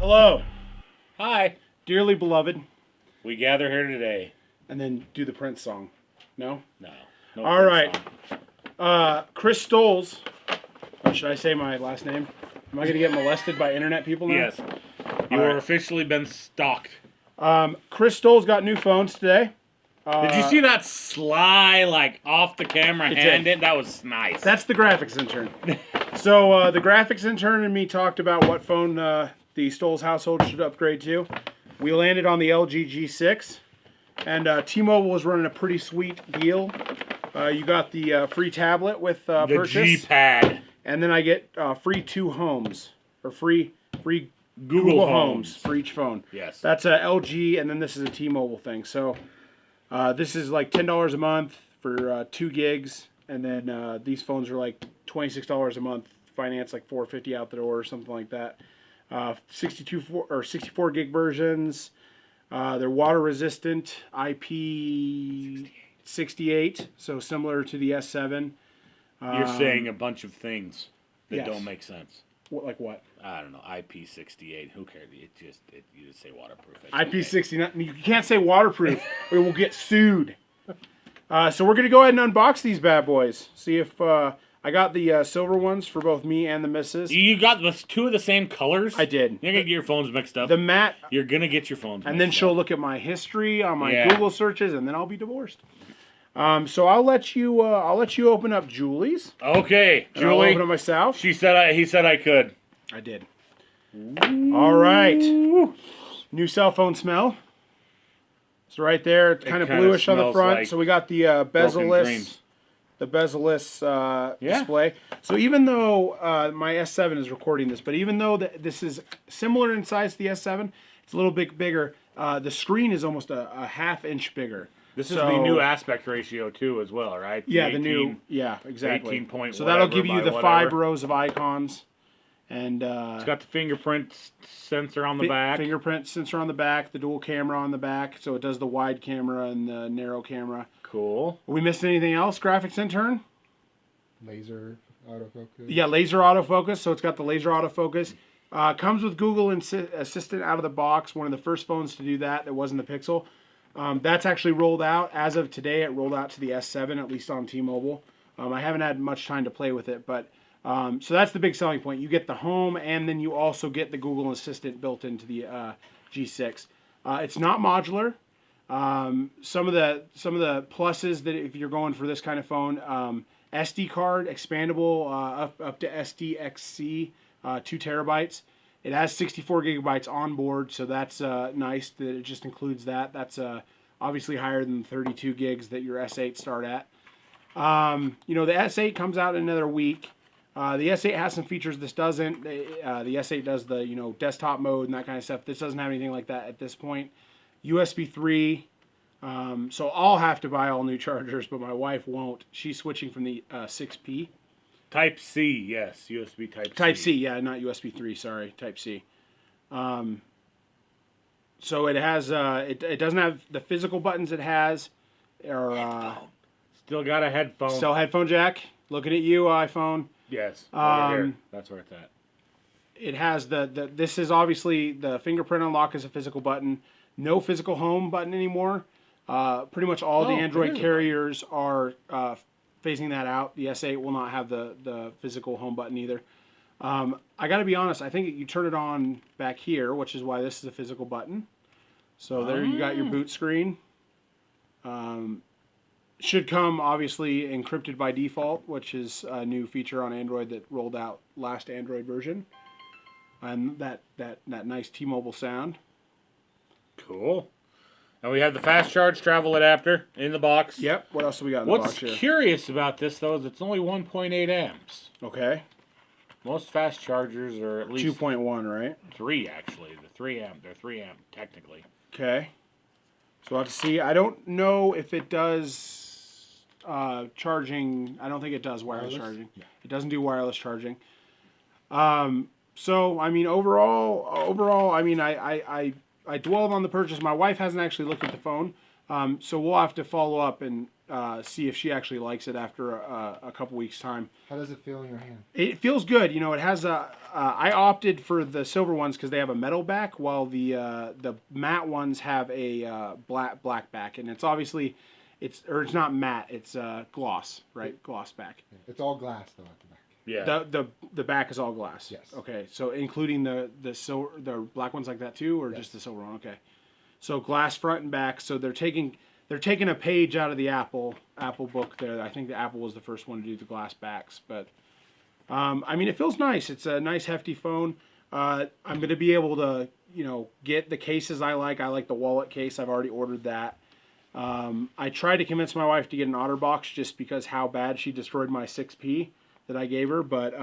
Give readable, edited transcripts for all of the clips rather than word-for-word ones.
Hello, Hi. dearly beloved, We gather here today. and then do the Prince song. No? No. No All Prince right. song. Chris Stoles. Or should I say my last name? Am I going to get molested by internet people now? Yes. You All are right. officially been stalked. Chris Stoles got new phones today. Did you see that sly, like, off the camera It hand? did. That was nice. That's the graphics intern. So the graphics intern and me talked about what phone the Stoles household should upgrade to. We landed on the LG G6, and T-Mobile was running a pretty sweet deal. You got the free tablet with the purchase, G-Pad. and then I get free 2 homes or free Google homes Homes. for each phone. Yes. That's a LG, and then this is a T-Mobile thing. So this is like $10 a month for 2 gigs, and then these phones are like $26 a month. Finance like $450 out the door or something like that. 64 gig versions. They're water resistant, IP68, so similar to the S7. You're saying a bunch of things that yes. don't make sense. Like what? I don't know. IP68. Who cares? You just say waterproof. It's okay. IP69. You can't say waterproof or we'll get sued. So we're going to go ahead and unbox these bad boys. See if I got the silver ones for both me and the missus. You got the two of the same colors? I did. You're going to get your phones mixed up. The matte. You're going to get your phones mixed up. And then she'll look at my history on my Yeah. Google searches, and then I'll be divorced. So I'll let you open up Julie's. Okay, And I'll open Julie. it myself. He said I could. I did. All right. New cell phone smell. So right there, it's kind of kinda bluish on the smells front. like So we got the Broken bezel-less, dreams. the display. So even though my S7 is recording this, but even though this is similar in size to the S7, it's a little bit bigger. The screen is almost a half-inch bigger. This is the new aspect ratio too, as well, right? Yeah, the new. Yeah, exactly. 18 point so that'll whatever give you by the 5 whatever. rows of icons, and It's got the fingerprint sensor on the back. fingerprint sensor on the back, the dual camera on the back, so it does the wide camera and the narrow camera. Cool. We missed anything else? Graphics intern? Laser autofocus. Yeah, laser autofocus. So it's got the laser autofocus. Comes with Google Assistant out of the box. One of the first phones to do that. That wasn't the Pixel. That's actually rolled out as of today. It rolled out to the S7, at least on T-Mobile. I haven't had much time to play with it, but so that's the big selling point. You get the home, and then you also get the Google Assistant built into the G6. It's not modular. Some of the pluses that if you're going for this kind of phone, SD card, expandable up to SDXC, 2 terabytes. It has 64 gigabytes on board, so that's nice that it just includes that. That's obviously higher than the 32 gigs that your S8 start at. The S8 comes out in another week. The S8 has some features this doesn't. The S8 does the desktop mode and that kind of stuff. This doesn't have anything like that at this point. USB 3. So I'll have to buy all new chargers, but my wife won't. She's switching from the 6P. Type C, yes. USB Type C. Type C, yeah, not USB 3, sorry. Type C. So it has, it doesn't have the physical buttons it has. Still got a headphone. Still headphone jack. Looking at you, iPhone. Yes. Over here. That's where it's at. It has this is obviously the fingerprint unlock is a physical button. No physical home button anymore. Pretty much all the Android really? carriers are phasing that out. The S8 will not have the physical home button either. I got to be honest. I think you turn it on back here, which is why this is a physical button. So there you got your boot screen. Should come obviously encrypted by default, which is a new feature on Android that rolled out last Android version. And that nice T-Mobile sound. Cool. And we have the fast charge travel adapter in the box. Yep. What else do we got in the What's box here? curious about this, though, is it's only 1.8 amps. Okay. Most fast chargers are at least 2.1, right? 3, actually. The 3 amp. They're 3 amp, technically. Okay. So we'll have to see. I don't know if it does charging. I don't think it does wireless charging. Yeah. It doesn't do wireless charging. So, I mean, overall, I mean, I dwelled on the purchase. My wife hasn't actually looked at the phone. So we'll have to follow up and see if she actually likes it after a couple weeks time. How does it feel in your hand? It feels good. You know, it has a. I opted for the silver ones because they have a metal back, while the matte ones have a black back, and it's obviously, it's not matte. It's gloss, right? Gloss back. It's all glass though at the back. Yeah. The back is all glass. Yes. Okay, so including the black ones like that too, or Yes. just the silver one? Okay, so glass front and back. So they're taking a page out of the Apple book there. I think the Apple was the first one to do the glass backs, but I mean, it feels nice. It's a nice hefty phone. I'm going to be able to, get the cases I like. I like the wallet case. I've already ordered that. I tried to convince my wife to get an OtterBox just because how bad she destroyed my 6P that I gave her, but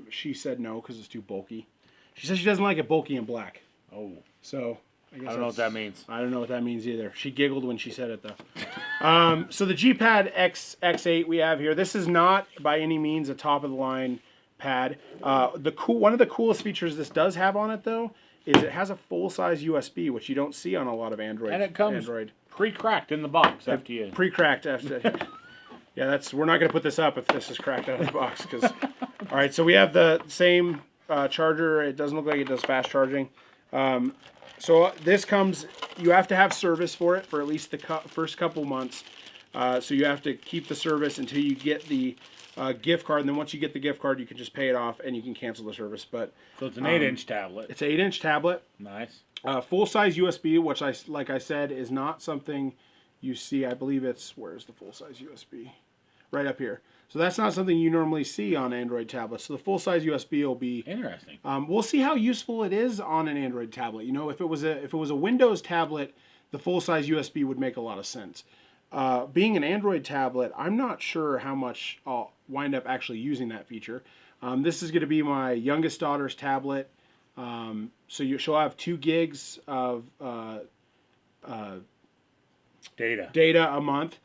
she said no because it's too bulky. She says she doesn't like it bulky and black. Oh. So I guess I don't know what that means. I don't know what that means either. She giggled when she said it though. So the G-Pad X8 we have here. This is not by any means a top of the line pad. One of the coolest features this does have on it though is it has a full size USB, which you don't see on a lot of Android. And it comes pre-cracked in the box after you. Pre-cracked after. Yeah, we're not going to put this up if this is cracked out of the box. All right, so we have the same charger. It doesn't look like it does fast charging. So this comes, you have to have service for it for at least the first couple months. So you have to keep the service until you get the gift card. And then once you get the gift card, you can just pay it off and you can cancel the service. But So it's an 8-inch tablet. it's an 8-inch tablet. Nice. Full-size USB, which like I said, is not something you see. I believe where's the full-size USB? Right up here. So that's not something you normally see on Android tablets. So the full-size USB will be Interesting. we'll see how useful it is on an Android tablet. If it was a Windows tablet, the full-size USB would make a lot of sense. Being an Android tablet, I'm not sure how much I'll wind up actually using that feature. This is going to be my youngest daughter's tablet. So she'll have 2 gigs of data a month.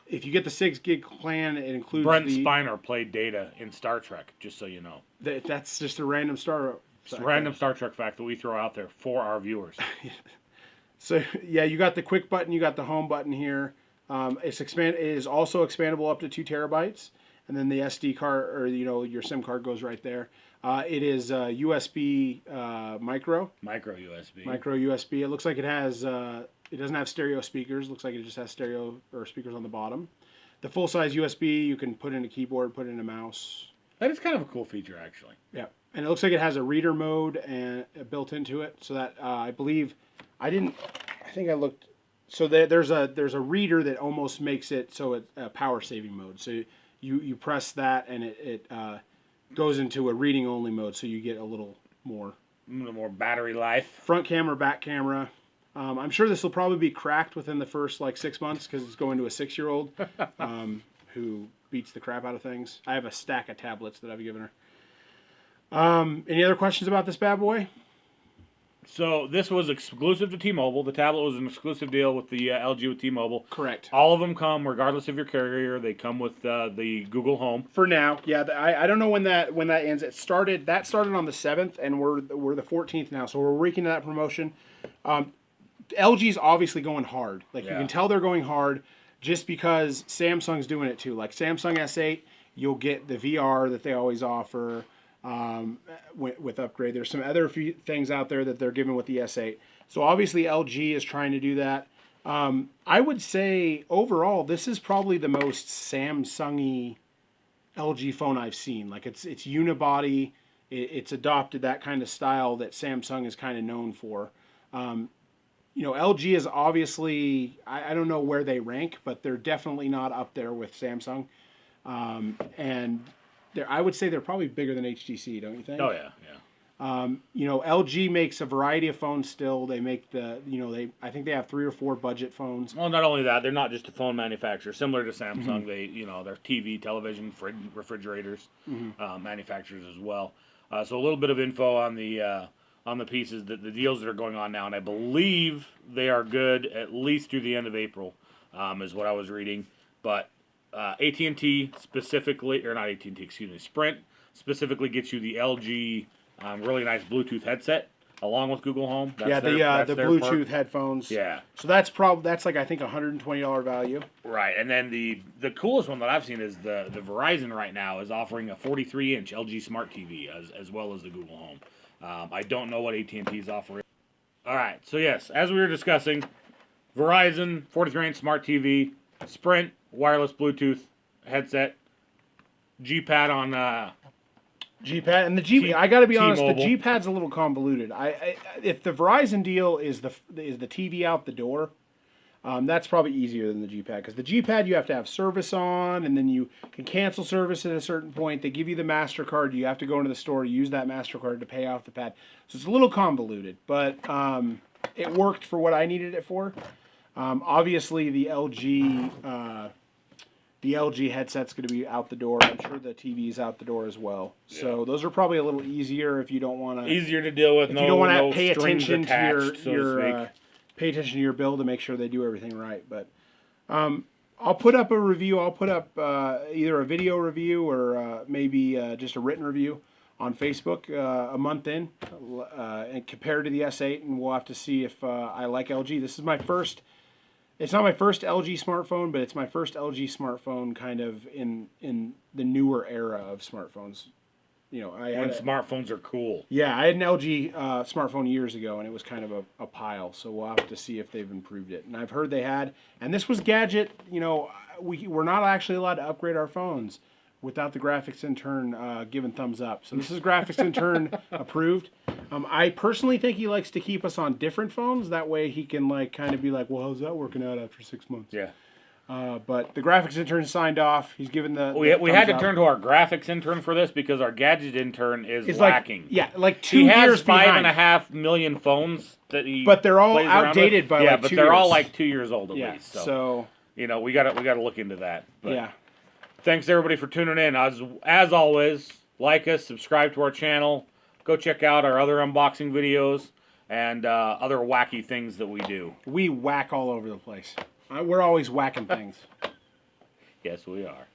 If you get the 6 gig plan, it includes Brent Spiner played Data in Star Trek, just so you know. That's just a random Star. It's a random Star Trek fact that we throw out there for our viewers. So yeah, you got the quick button, you got the home button here. It is also expandable up to 2 terabytes, and then the SD card or your SIM card goes right there. It is USB micro. Micro USB. Micro USB. It looks like it has. It doesn't have stereo speakers. Looks like it just has stereo or speakers on the bottom. The full size USB you can put in a keyboard, put in a mouse. That is kind of a cool feature, actually. Yeah, and it looks like it has a reader mode and built into it, so that I believe I think I looked. So there's a reader that almost makes it so it's a power saving mode. So you press that and it goes into a reading only mode, so you get a little more battery life. Front camera, back camera. I'm sure this will probably be cracked within the first 6 months because it's going to a 6-year-old who beats the crap out of things. I have a stack of tablets that I've given her. Any other questions about this bad boy? So this was exclusive to T-Mobile. The tablet was an exclusive deal with the LG with T-Mobile. Correct. All of them come, regardless of your carrier. They come with the Google Home. For now, yeah. I don't know when that ends. That started on the 7th, and we're the 14th now. So we're a week into that promotion. LG's obviously going hard. You can tell they're going hard, just because Samsung's doing it too. Like Samsung S8, you'll get the VR that they always offer. With upgrade, there's some other few things out there that they're giving with the S8. So obviously LG is trying to do that. I would say overall, this is probably the most Samsung-y LG phone I've seen. It's unibody. It's adopted that kind of style that Samsung is kind of known for. LG is obviously, I don't know where they rank, but they're definitely not up there with Samsung. And I would say they're probably bigger than HTC, don't you think? Oh yeah. LG makes a variety of phones still. They make I think they have 3 or 4 budget phones. Well, not only that, they're not just a phone manufacturer. Similar to Samsung, they they're TV, television, refrigerators, manufacturers as well. So a little bit of info on the pieces, the deals that are going on now, and I believe they are good at least through the end of April, is what I was reading. But AT&T specifically, or not AT&T, excuse me, Sprint specifically gets you the LG really nice Bluetooth headset along with Google Home. That's yeah, that's the their Bluetooth part. headphones. Yeah. So that's like I think $120 value. Right, and then the coolest one that I've seen is the Verizon right now is offering a 43-inch LG Smart TV as well as the Google Home. I don't know what AT&T's offering. All right, so yes, as we were discussing, Verizon 43-inch Smart TV, Sprint wireless Bluetooth headset, G-Pad on. G-Pad and I got to be honest, the T-Mobile. G-Pad's a little convoluted. If the Verizon deal is the TV out the door, that's probably easier than the G-Pad because the G-Pad you have to have service on, and then you can cancel service at a certain point. They give you the MasterCard. You have to go into the store, use that MasterCard to pay off the pad. So it's a little convoluted, but it worked for what I needed it for. Obviously, the LG headset's going to be out the door. I'm sure the TV is out the door as well. So those are probably a little easier if you don't want to. Easier to deal with. If you don't want to no pay strings attention attached, to your pay attention to your bill to make sure they do everything right. But I'll put up a review. I'll put up either a video review or maybe just a written review on Facebook a month in, and compared to the S8, and we'll have to see if I like LG. This is my first. It's not my first LG smartphone, but it's my first LG smartphone kind of in the newer era of smartphones. You know, when smartphones are cool. Yeah, I had an LG smartphone years ago, and it was kind of a pile. So we'll have to see if they've improved it. And I've heard they had. And this was Gadget. You know, we're not actually allowed to upgrade our phones without the graphics intern giving thumbs up. So this is graphics intern approved. I personally think he likes to keep us on different phones. That way he can like kind of be like, well, how's that working out after 6 months? Yeah. But the graphics intern signed off. He's given the We thumbs had to up. turn to our graphics intern for this because our gadget intern is It's lacking. like 2 He years has five behind. and a half million phones that he. But they're all plays around outdated with. by yeah, like but 2 they're all years. like 2 years old at Yeah, least. so you know we gotta look into that. But yeah. thanks everybody for tuning in. As always, like us, subscribe to our channel, go check out our other unboxing videos and other wacky things that we do. We whack all over the place. We're always whacking things. Yes, we are.